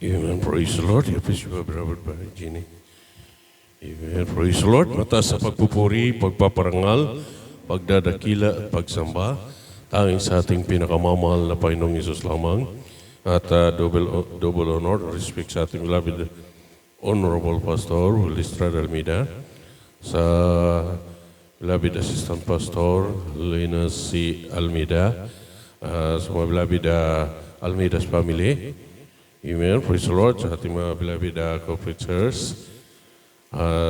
Amen. Praise the Lord. Please be beloved by Jenny. Amen. Praise the Lord. Mataas sa pagpupuri, pagpaparangal, pagdadakila at pagsamba, tanging sa ating pinakamamahal na Panginoong Isus lamang. At double honor, respect sa ating beloved Honorable Pastor Listrada Almeida, sa beloved Assistant Pastor Lena C. Almeida, sa mga beloved Almeida's family. Amen. Praise the Lord. Sa ating mga beloved corporate church,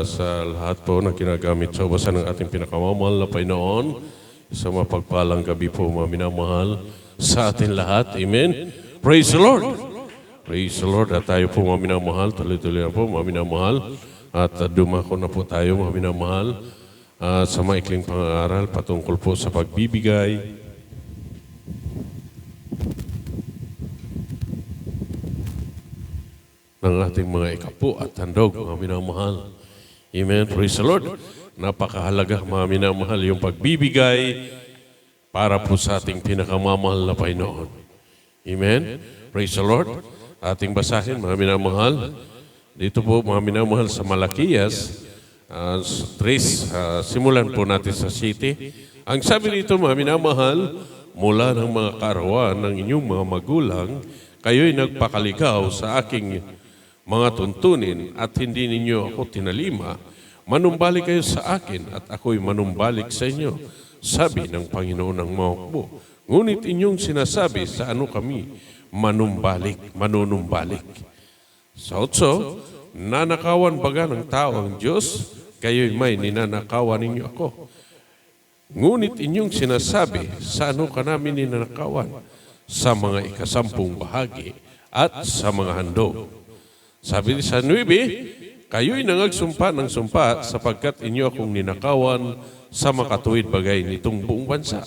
sa lahat po na ginagamit sa ubasan ng ating pinakamamahal na Panginoon, sa mapagpalang gabi po mga minamahal sa ating lahat. Amen. Praise the Lord. Praise the Lord. At tayo po mga minamahal, tuloy-tuloy na po mga minamahal. At dumako na po tayo mga minamahal sa maikling pang-aaral patungkol po sa pagbibigay, ng ating mga ikapo at handog, mga minamahal. Amen. Praise the Lord. Napakahalaga, mga minamahal, yung pagbibigay para po sa ating pinakamamahal na Panginoon. Amen. Praise the Lord. Ating basahin, mga minamahal. Dito po, mga minamahal, sa Malakias, simulan po natin sa city. Ang sabi dito, mga minamahal, mula ng mga karawan ng inyong mga magulang, kayo'y nagpakaligaw sa aking mga tuntunin at hindi ninyo ako tinalima, manumbalik kayo sa akin at ako'y manumbalik sa inyo, sabi ng Panginoon ng mga hukbo. Ngunit inyong sinasabi sa ano kami manunumbalik. Sa 8, nanakawan baga ng tao ang Diyos, kayo'y may ninanakawan ninyo ako. Ngunit inyong sinasabi sa ano ka namin ninanakawan, sa mga ikasampung bahagi at sa mga handog. Sabi sa 9, kayo'y nangagsumpa ng sumpa sapagkat inyo akong ninakawan sa makatuwid bagay nitong buong bansa.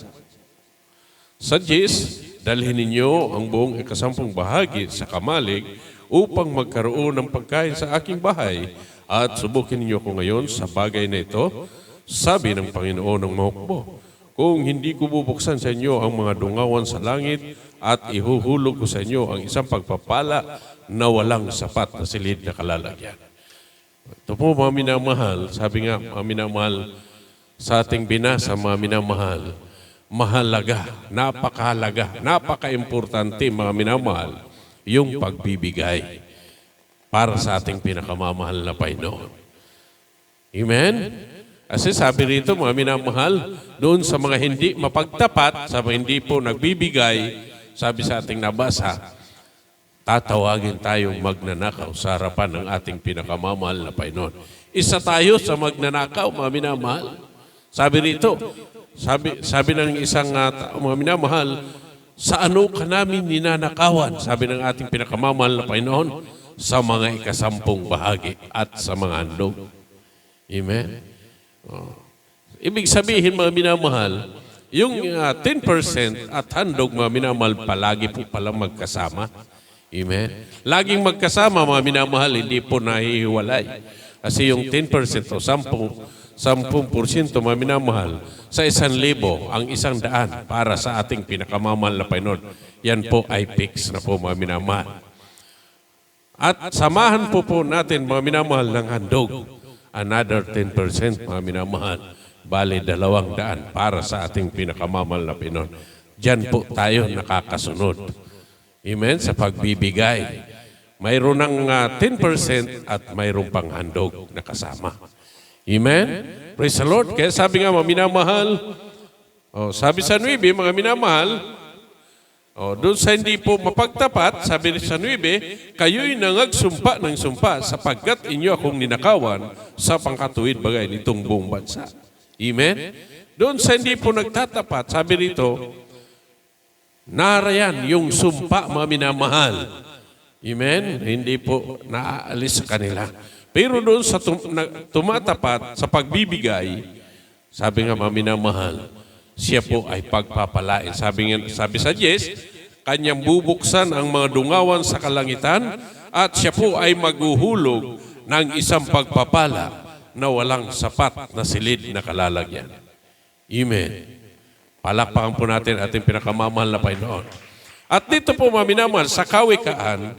Sa 10, dalhin ninyo ang buong ikasampung bahagi sa kamalig upang magkaroon ng pagkain sa aking bahay at subukin ninyo ko ngayon sa bagay na ito, sabi ng Panginoon ng mga hukbo. Kung hindi ko bubuksan sa inyo ang mga dungawan sa langit at ihuhulog ko sa inyo ang isang pagpapala na walang sapat na silid na kalalagyan. Ito po mga minamahal, sabi nga mga minamahal, sa ating binasa mga minamahal, mahalaga, napakahalaga, napaka-importante mga minamahal, yung pagbibigay para sa ating pinakamamahal na Panginoon. Amen? Kasi sabi rito mga minamahal, doon sa mga hindi mapagtapat, sa mga hindi po nagbibigay, sabi sa ating nabasa, tatawagin tayong magnanakaw sa harapan ng ating pinakamamahal na Panginoon. Isa tayo sa magnanakaw, mga minamahal. Sabi rito, sabi ng isang mga minamahal, sa ano ka namin ninanakawan? Sabi ng ating pinakamamahal na Panginoon, sa mga ikasampung bahagi at sa mga handog. Amen? Ibig sabihin, mga minamahal, yung 10% at handog, mga minamahal, palagi po palang magkasama. Amen. Laging magkasama, mga minamahal, hindi po nahihiwalay. Kasi yung 10% o 10% mga minamahal, sa 1,000, ang 100 para sa ating pinakamamahal na Panginoon. Yan po ay fix na po, mga minamahal. At samahan po natin, mga minamahal, ng handog. Another 10%, mga minamahal. Bale, 200 para sa ating pinakamamahal na Panginoon. Diyan po tayo nakakasunod. Amen? Sa pagbibigay. Mayroon ng 10% at mayroon pang handog na kasama. Amen? Praise the Lord. Kaya sabi nga, mga minamahal, sabi sa 9, mga minamahal, doon sa hindi po mapagtapat, sabi sa 9, kayo'y nangagsumpa ng sumpa sapagkat inyo akong ninakawan sa pangkatuwid bagay nitong buong bansa. Amen? Doon sa hindi po nagtatapat, sabi rito, narayan yung sumpa, mga minamahal. Amen? Hindi po naaalis sa kanila. Pero doon sa tumatapat sa pagbibigay, sabi nga, mga minamahal, siya po ay pagpapalain. Sabi sa 10, kanyang bubuksan ang mga dungawan sa kalangitan at siya po ay maghuhulog ng isang pagpapala na walang sapat na silid na kalalagyan. Amen. Palakpakan po natin ating pinakamamahal na Panginoon. At dito po, mga minamahal, sa Kawikaan,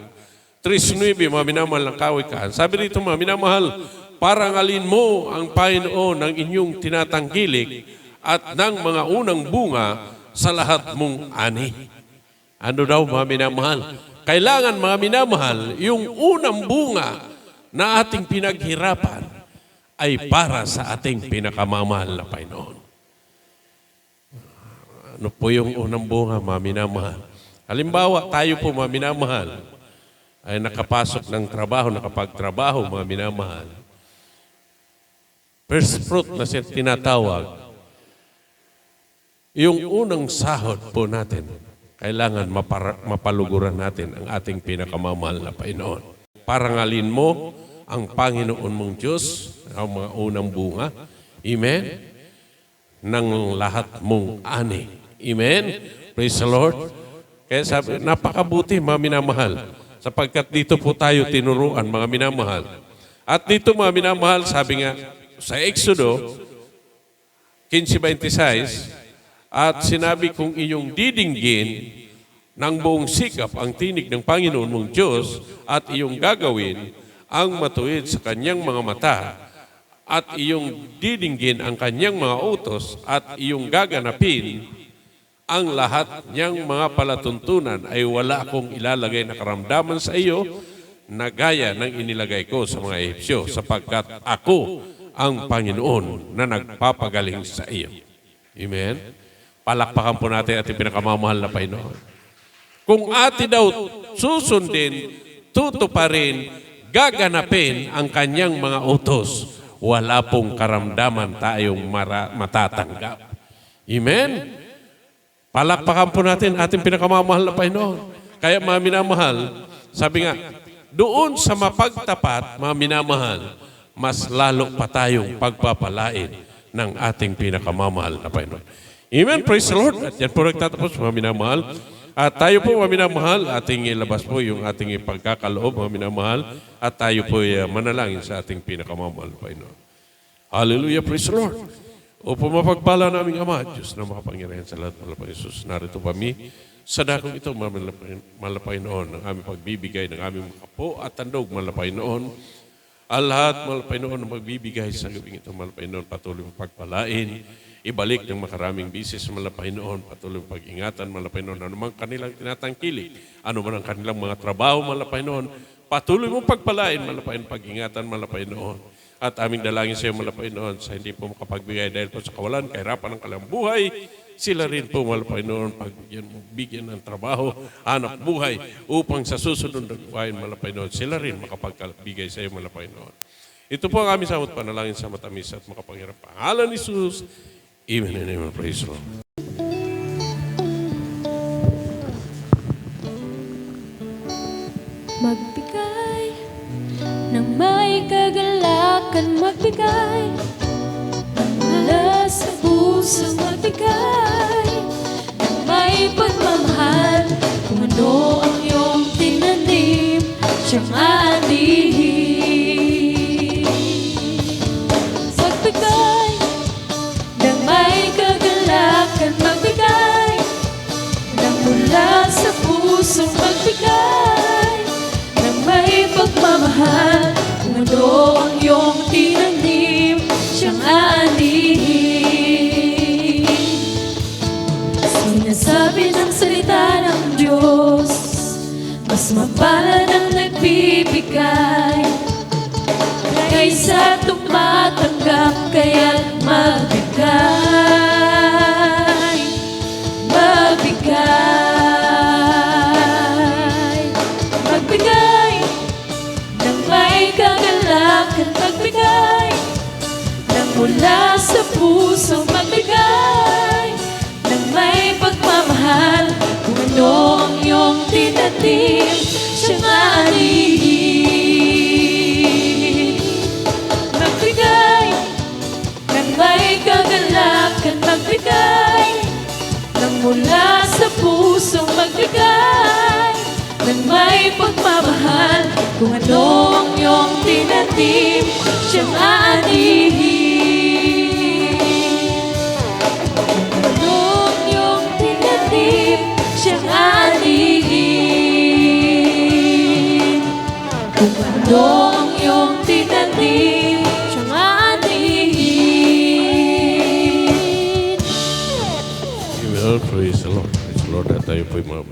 3:9, mga minamahal ng kawikaan. Sabi rito, mga minamahal, parangalin mo ang Panginoon ng inyong tinatangkilik at ng mga unang bunga sa lahat mong ani. Ano daw, mga minamahal? Kailangan, mga minamahal, yung unang bunga na ating pinaghirapan ay para sa ating pinakamamahal na Panginoon. Ano po yung unang bunga, mga minamahal? Halimbawa, tayo po, mga minamahal, ay nakapasok ng trabaho, nakapagtrabaho, mga minamahal. First fruit na siya tinatawag, yung unang sahod po natin, kailangan mapaluguran natin ang ating pinakamamahal na Panginoon. Parangalin mo ang Panginoon mong Diyos, ang mga unang bunga. Amen? Ng lahat mong ani. Amen? Praise the Lord. Kaya sabi, napakabuti, mga minamahal. Sapagkat dito po tayo tinuruan, mga minamahal. At dito, mga minamahal, sabi nga, sa Exodo 15:26, at sinabi kong iyong didinggin ng buong sikap ang tinig ng Panginoon mong Diyos at iyong gagawin ang matuwid sa kanyang mga mata at iyong didinggin ang kanyang mga utos at iyong gaganapin ang lahat niyang mga palatuntunan ay wala akong ilalagay na karamdaman sa iyo na gaya ng inilagay ko sa mga Ehipsyo sapagkat ako ang Panginoon na nagpapagaling sa iyo. Amen? Palakpakan po natin ating pinakamamahal na Panginoon. Kung atin daw susundin, tutuparin, gaganapin ang kanyang mga utos, wala pong karamdaman tayong matatanggap. Amen? Palakpakan po natin ating pinakamamahal na Panginoon. Kaya mga minamahal, sabi nga, doon sa mapagtapat, mga minamahal, mas lalo pa tayong pagpapalain ng ating pinakamamahal na Panginoon. Amen. Praise the Lord. At yan po nagtatapos, mga minamahal. At tayo po, mga minamahal, ating ilabas po yung ating ipagkakaloob, mga minamahal. At tayo po manalangin sa ating pinakamamahal na Panginoon. Hallelujah. Praise the Lord. Opo, mapagpala naming Ama, Diyos na makapangyarihan sa lahat, malapay Jesus. Narito kami sa dakong ito, malapay noon, ng aming pagbibigay, ng aming makapo at tandog, malapay noon. Ang lahat, malapay noon, ang magbibigay sa gabing ito, malapay noon, patuloy mong pagpalain, ibalik ng makaraming bisis, malapay noon, patuloy mong pag-ingatan, malapay noon, ano man kanilang tinatangkilik, ano man ang kanilang mga trabaho, malapay noon, patuloy mong pagpalain, malapay noon, pag-ingatan, malapay noon. At aming dalangin sa iyo, malapay noon, sa hindi po makapagbigay dahil po sa kawalan, kahirapan ng kanilang buhay, sila rin po, malapay noon, bigyan ng trabaho, hanap buhay, upang sa susunod na buhayin, malapay noon, sila rin makapagbigay sa iyo, malapay noon. Ito po ang aming samot panalangin sa matamis at makapangyarap. Pangalan ni Jesus, amen and amen. Praise the Lord. Magbigay ng may kagalakan, magbigay mula sa puso, magbigay ng may pagmamahal. Kung ano ang iyong tinanim, siyang aanihin. Magbigay ng may kagalakan, magbigay ng mula sa puso, magbigay ng may pagmamahal. Kung ano ang iyong tinanim, siyang aanihin. Sinasabi ng salita ng Diyos, mas mapalad ang nagbibigay kaysa tumatanggap, kaya't magbigay, magbigay, magbigay ng may kagalakan, magbigay ng mula sa puso, magbigay ng may pagmamahal. Kung ano ang iyong tinanim, siyang aanihin. Magbigay ng may kagalakan, magbigay ng mula sa puso, magbigay ng may pagmamahal. Kung ano ang iyong tinanim, siyang aanihin. Kung ano ang iyong tinanim, siyang aanihin. kung ano ang iyong tinanim siyang aanihin. Praise the Lord. Praise the Lord. At tayo po'y mga